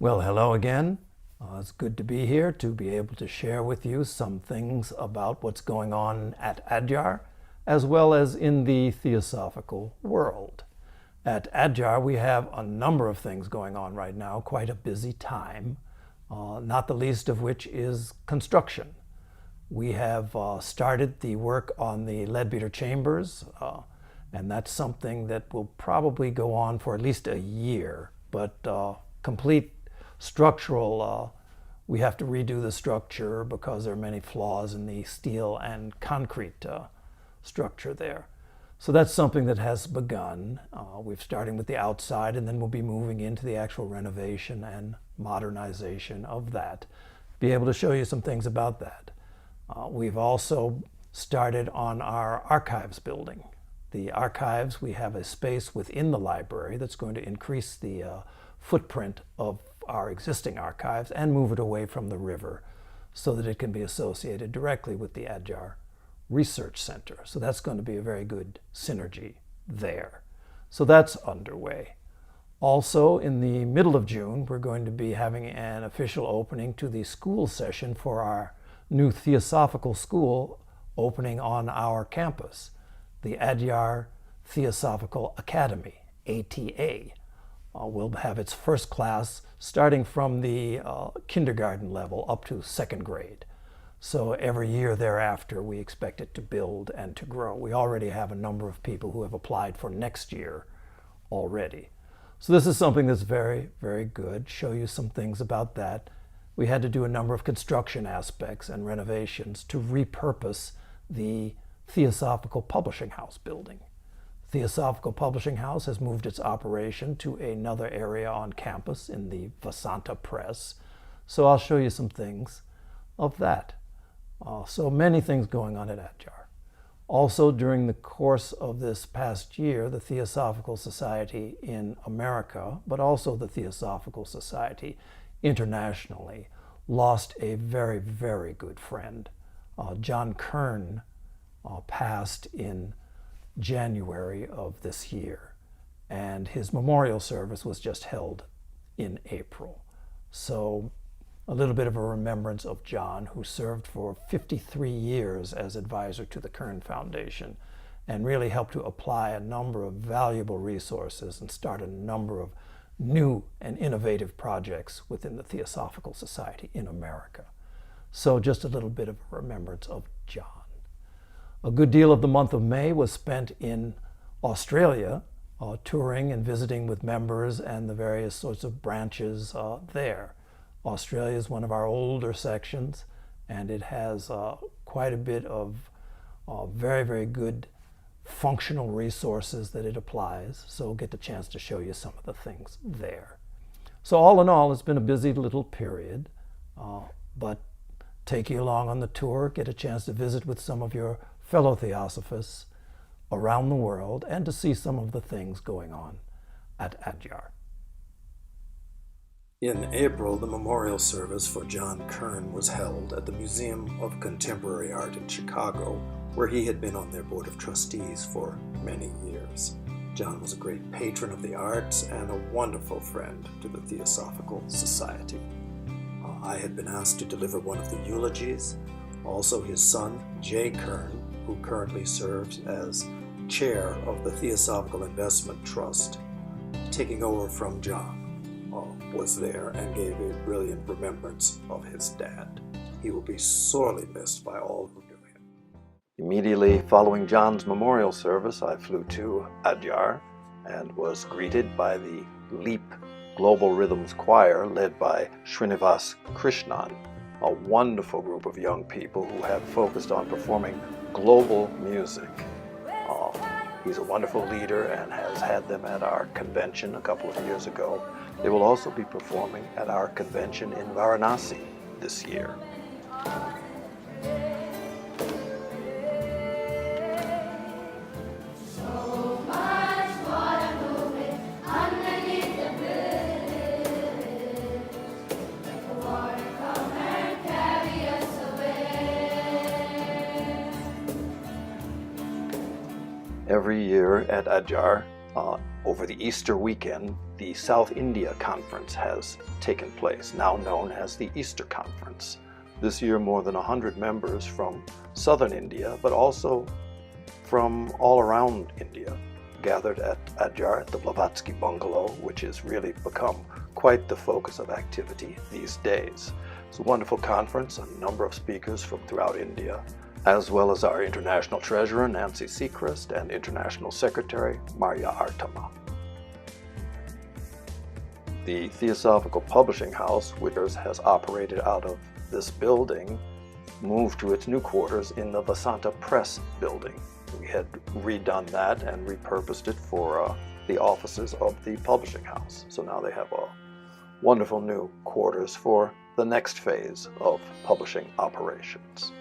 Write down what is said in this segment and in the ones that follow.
Well, hello again. It's good to be here to be able to share with you some things about what's going on at Adyar, as well as in the Theosophical world. At Adyar, we have a number of things going on right now, quite a busy time, not the least of which is construction. We have started the work on the Leadbeater Chambers, and that's something that will probably go on for at least a year, but complete structural, we have to redo the structure because there are many flaws in the steel and concrete structure there. So that's something that has begun. We're starting with the outside, and then we'll be moving into the actual renovation and modernization of that. Be able to show you some things about that. We've also started on our archives building. The archives, we have a space within the library that's going to increase the footprint of our existing archives and move it away from the river so that it can be associated directly with the Adyar Research Center. So that's going to be a very good synergy there. So that's underway. Also, in the middle of June, we're going to be having an official opening to the school session for our new Theosophical School opening on our campus, the Adyar Theosophical Academy, ATA. Will have its first class starting from the kindergarten level up to second grade. So every year thereafter, we expect it to build and to grow. We already have a number of people who have applied for next year already. So this is something that's very, very good. Show you some things about that. We had to do a number of construction aspects and renovations to repurpose the Theosophical Publishing House building. Theosophical Publishing House has moved its operation to another area on campus in the Vasanta Press. So I'll show you some things of that. So many things going on at Adyar. Also, during the course of this past year, the Theosophical Society in America, but also the Theosophical Society internationally, lost a very, very good friend. John Curren passed in January of this year, and his memorial service was just held in April. So a little bit of a remembrance of John, who served for 53 years as advisor to the Curren Foundation and really helped to apply a number of valuable resources and start a number of new and innovative projects within the Theosophical Society in America. So just a little bit of a remembrance of John. A good deal of the month of May was spent in Australia, touring and visiting with members and the various sorts of branches there. Australia is one of our older sections, and it has quite a bit of very, very good functional resources that it applies. So we'll get the chance to show you some of the things there. So all in all, it's been a busy little period, but take you along on the tour, get a chance to visit with some of your fellow Theosophists around the world, and to see some of the things going on at Adyar. In April, the memorial service for John Curren was held at the Museum of Contemporary Art in Chicago, where he had been on their board of trustees for many years. John was a great patron of the arts and a wonderful friend to the Theosophical Society. I had been asked to deliver one of the eulogies. Also, his son, Jay Curren, who currently serves as chair of the Theosophical Investment Trust, taking over from John, was there and gave a brilliant remembrance of his dad. He will be sorely missed by all who knew him. Immediately following John's memorial service, I flew to Adyar and was greeted by the LEAP Global Rhythms Choir led by Srinivas Krishnan, a wonderful group of young people who have focused on performing global music. He's a wonderful leader and has had them at our convention a couple of years ago. They will also be performing at our convention in Varanasi this year. Every year at Adyar, Over the Easter weekend, the South India Conference has taken place, now known as the Easter Conference. This year, more than 100 members from southern India, but also from all around India, gathered at Adyar at the Blavatsky Bungalow, which has really become quite the focus of activity these days. It's a wonderful conference, a number of speakers from throughout India, as well as our International Treasurer, Nancy Seacrest, and International Secretary, Maria Artama. The Theosophical Publishing House, which has operated out of this building, moved to its new quarters in the Vasanta Press building. We had redone that and repurposed it for the offices of the publishing house. So now they have a wonderful new quarters for the next phase of publishing operations.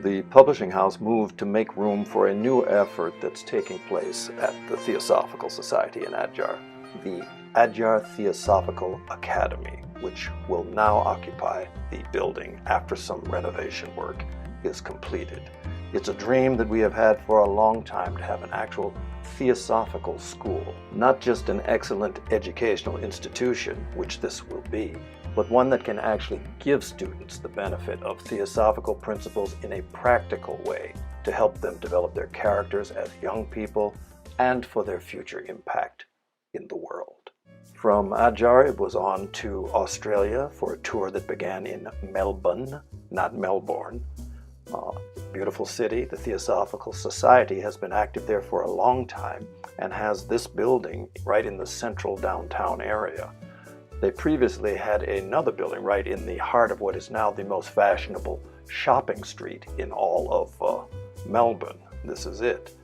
The publishing house moved to make room for a new effort that's taking place at the Theosophical Society in Adyar, the Adyar Theosophical Academy, which will now occupy the building after some renovation work is completed. It's a dream that we have had for a long time to have an actual theosophical school, not just an excellent educational institution, which this will be, but one that can actually give students the benefit of theosophical principles in a practical way to help them develop their characters as young people and for their future impact in the world. From Adyar, it was on to Australia for a tour that began in Melbourne, not Melbourne. Beautiful city. The Theosophical Society has been active there for a long time and has this building right in the central downtown area. They previously had another building right in the heart of what is now the most fashionable shopping street in all of Melbourne. This is it.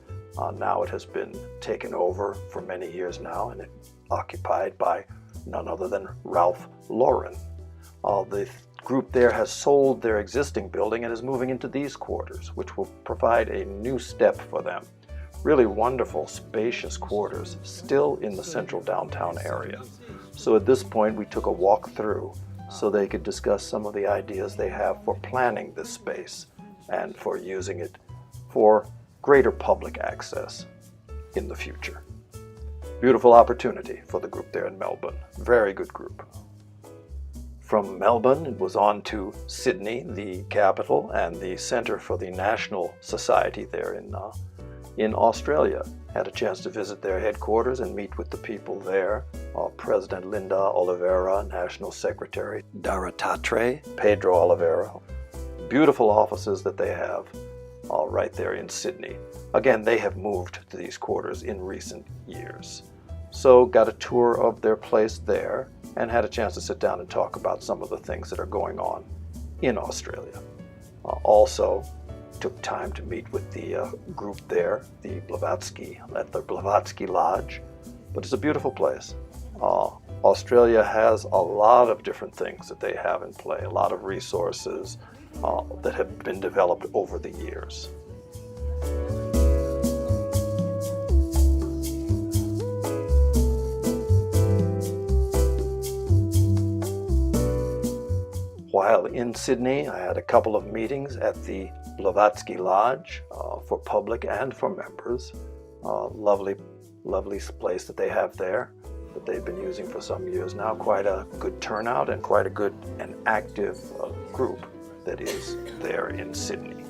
Now it has been taken over for many years now and occupied by none other than Ralph Lauren. The group there has sold their existing building and is moving into these quarters, which will provide a new step for them. Really wonderful, spacious quarters, still in the central downtown area. So at this point, we took a walk through so they could discuss some of the ideas they have for planning this space and for using it for greater public access in the future. Beautiful opportunity for the group there in Melbourne. Very good group. From Melbourne, it was on to Sydney, the capital and the center for the National Society there in Australia. Had a chance to visit their headquarters and meet with the people there. President Linda Oliveira, National Secretary Dara Tatre, Pedro Oliveira. Beautiful offices that they have right there in Sydney. Again, they have moved to these quarters in recent years. So got a tour of their place there and had a chance to sit down and talk about some of the things that are going on in Australia. Also took time to meet with the group there, the Blavatsky, at the Blavatsky Lodge. But it's a beautiful place. Australia has a lot of different things that they have in play, a lot of resources that have been developed over the years. While in Sydney, I had a couple of meetings at the Blavatsky Lodge for public and for members. Lovely place that they have there that they've been using for some years now. Quite a good turnout and quite a good and active group that is there in Sydney.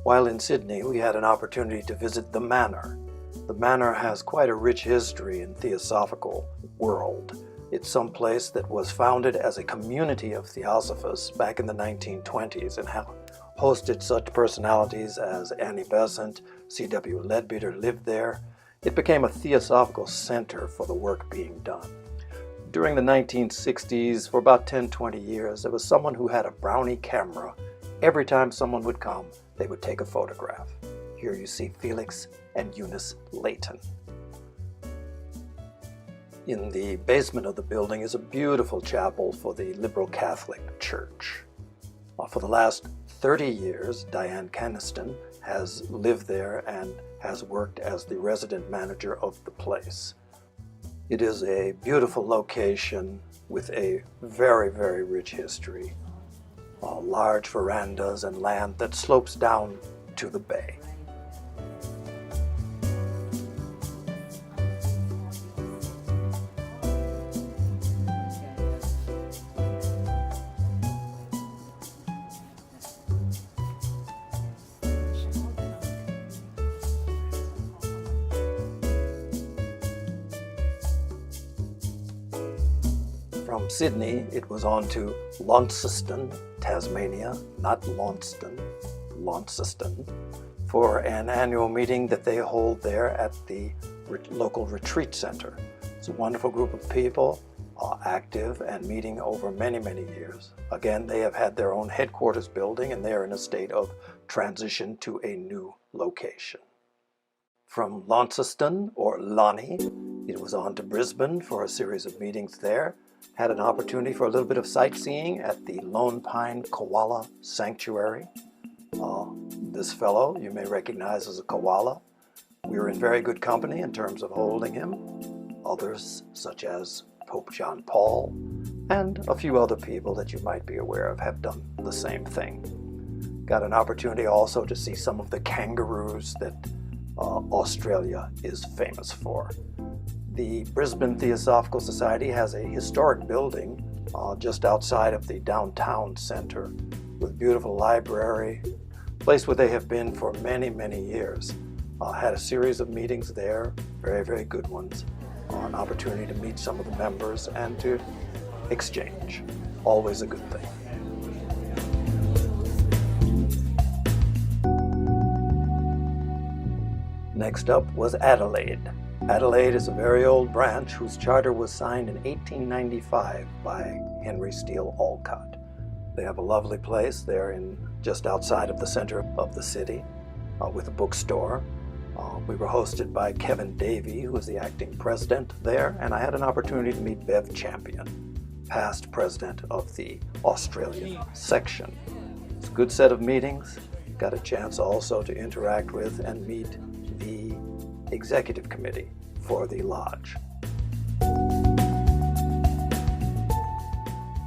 While in Sydney, we had an opportunity to visit the Manor. The Manor has quite a rich history in theosophical world. It's some place that was founded as a community of theosophists back in the 1920s and hosted such personalities as Annie Besant, C.W. Leadbeater lived there. It became a theosophical center for the work being done. During the 1960s, for about 10-20 years, there was someone who had a Brownie camera. Every time someone would come, they would take a photograph. Here you see Felix and Eunice Layton. In the basement of the building is a beautiful chapel for the Liberal Catholic Church. For the last 30 years, Diane Caniston has lived there and has worked as the resident manager of the place. It is a beautiful location with a very, very rich history. large verandas and land that slopes down to the bay. From Sydney, it was on to Launceston, Tasmania, not Launceston, Launceston, for an annual meeting that they hold there at the local retreat center. It's a wonderful group of people, active and meeting over many, many years. Again, they have had their own headquarters building and they are in a state of transition to a new location. From Launceston, or Lonnie, it was on to Brisbane for a series of meetings there. Had an opportunity for a little bit of sightseeing at the Lone Pine Koala Sanctuary. This fellow you may recognize as a koala. We were in very good company in terms of holding him. Others, such as Pope John Paul, and a few other people that you might be aware of have done the same thing. Got an opportunity also to see some of the kangaroos that Australia is famous for. The Brisbane Theosophical Society has a historic building just outside of the downtown center with a beautiful library, a place where they have been for many, many years. Had a series of meetings there, very, very good ones. An opportunity to meet some of the members and to exchange. Always a good thing. Next up was Adelaide. Adelaide is a very old branch whose charter was signed in 1895 by Henry Steele Olcott. They have a lovely place there just outside of the center of the city with a bookstore. We were hosted by Kevin Davey, who was the acting president there, and I had an opportunity to meet Bev Champion, past president of the Australian section. It's a good set of meetings. Got a chance also to interact with and meet the executive committee for the lodge.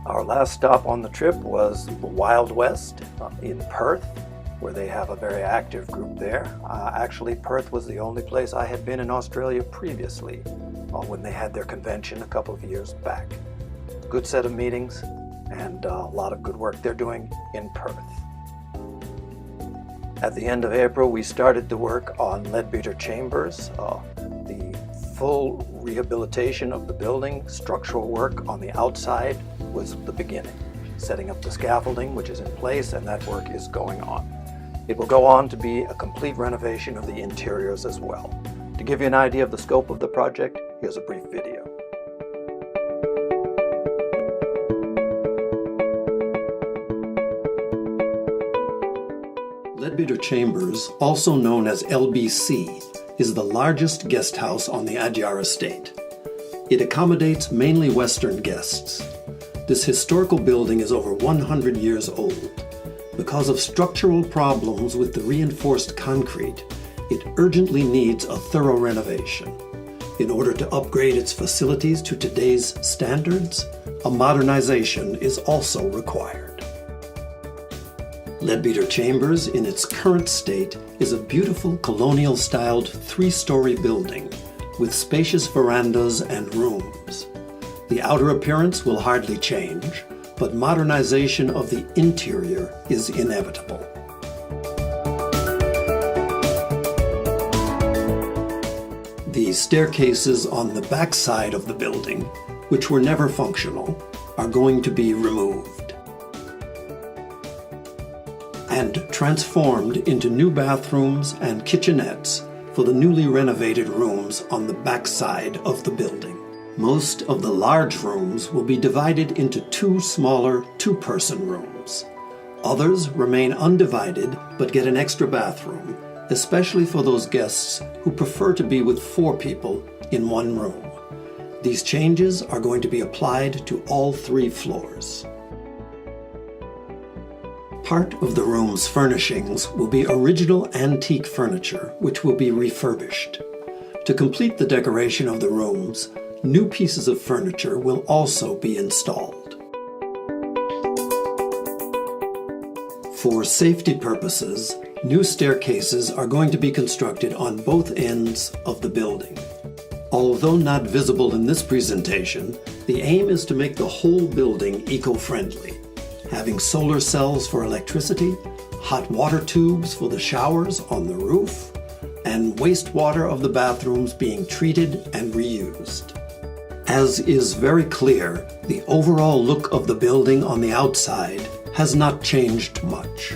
Our last stop on the trip was the Wild West in Perth, where they have a very active group there. Actually, Perth was the only place I had been in Australia previously when they had their convention a couple of years back. Good set of meetings and a lot of good work they're doing in Perth. At the end of April, we started the work on Leadbeater Chambers. The full rehabilitation of the building, structural work on the outside was the beginning. Setting up the scaffolding, which is in place, and that work is going on. It will go on to be a complete renovation of the interiors as well. To give you an idea of the scope of the project, here's a brief video. Leadbeater Chambers, also known as LBC, is the largest guest house on the Adyar estate. It accommodates mainly Western guests. This historical building is over 100 years old. Because of structural problems with the reinforced concrete, it urgently needs a thorough renovation. In order to upgrade its facilities to today's standards, a modernization is also required. Leadbeater Chambers, in its current state, is a beautiful colonial-styled 3-story building with spacious verandas and rooms. The outer appearance will hardly change, but modernization of the interior is inevitable. The staircases on the back side of the building, which were never functional, are going to be removed and transformed into new bathrooms and kitchenettes for the newly renovated rooms on the back side of the building. Most of the large rooms will be divided into 2 smaller 2-person rooms. Others remain undivided but get an extra bathroom, especially for those guests who prefer to be with 4 people in one room. These changes are going to be applied to all 3 floors. Part of the room's furnishings will be original antique furniture, which will be refurbished. To complete the decoration of the rooms, new pieces of furniture will also be installed. For safety purposes, new staircases are going to be constructed on both ends of the building. Although not visible in this presentation, the aim is to make the whole building eco-friendly, having solar cells for electricity, hot water tubes for the showers on the roof, and wastewater of the bathrooms being treated and reused. As is very clear, the overall look of the building on the outside has not changed much.